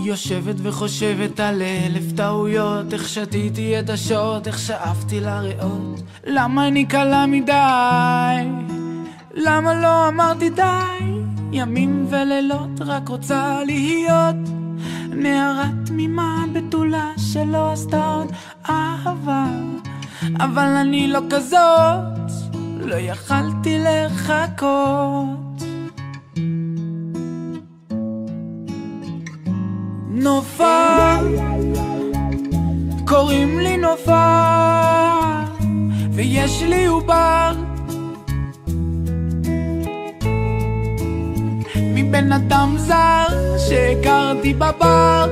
יושבת וחושבת על אלף טעויות, איך שתיתי את השוט, איך שאפתי לריאות. למה אני קלה מדי? למה לא אמרתי די? ימים ולילות רק רוצה להיות נערה תמימה בתולה שלא עשתה עוד אהבה, אבל אני לא כזאת, לא יכלתי לחכות. נופה, קוראים לי נופה, ויש לי עובר מבן אדם זר שהכרתי בבר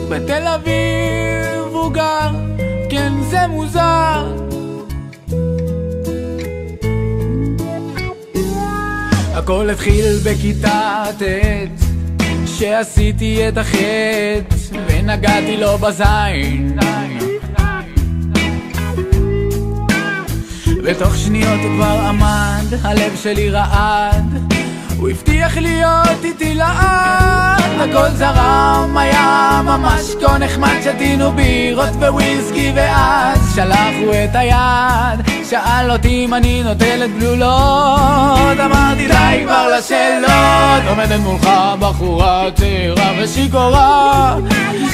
בתל אביב הוא גר. כן, זה מוזר, הכל התחיל בכיתה ט' שעשיתי את החטא ונגעתי לו בזין, בתוך שניות הוא כבר עמד, הלב שלי רעד, הוא הבטיח להיות איתי לעד. הכל זרם, היה ממש כה נחמד, שתינו בירות וויסקי ואז שלחו את היד, שאל אותי אם אני נוטלת גלולות, אמרתי די כבר לשאלות. עומדת מולך בחורה צעירה ושיכורה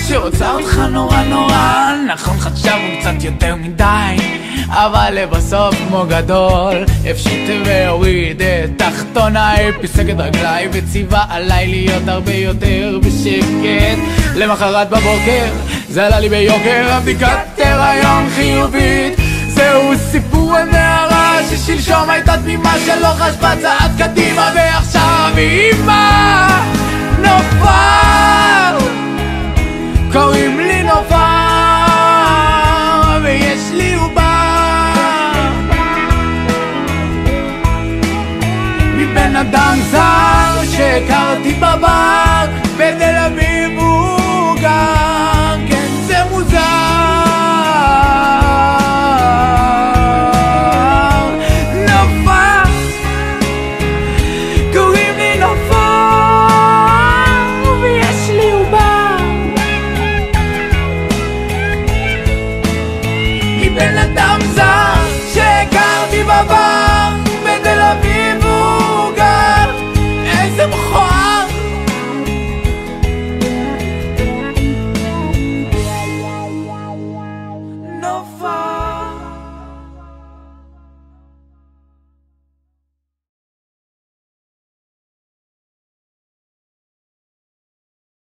שרוצה אותך נורא נורא, נכון חשבנו קצת יותר מדי, אבל לבסוף כמו גדול הפשיט והוריד את תחתוניי, פיסק את רגליי וציווה עליי להיות הרבה יותר בשקט. למחרת בבוקר זה עלה לי ביוקר, הבדיקת הריון חיובית. זהו סיפור על נערה ששלשום הייתה תמימה שלא חשבה צעד קדימה, ועכשיו היא אימא. נופה, קוראים לי נופה, ויש לי עובר מבן אדם זר שהכרתי בבר בתל אביב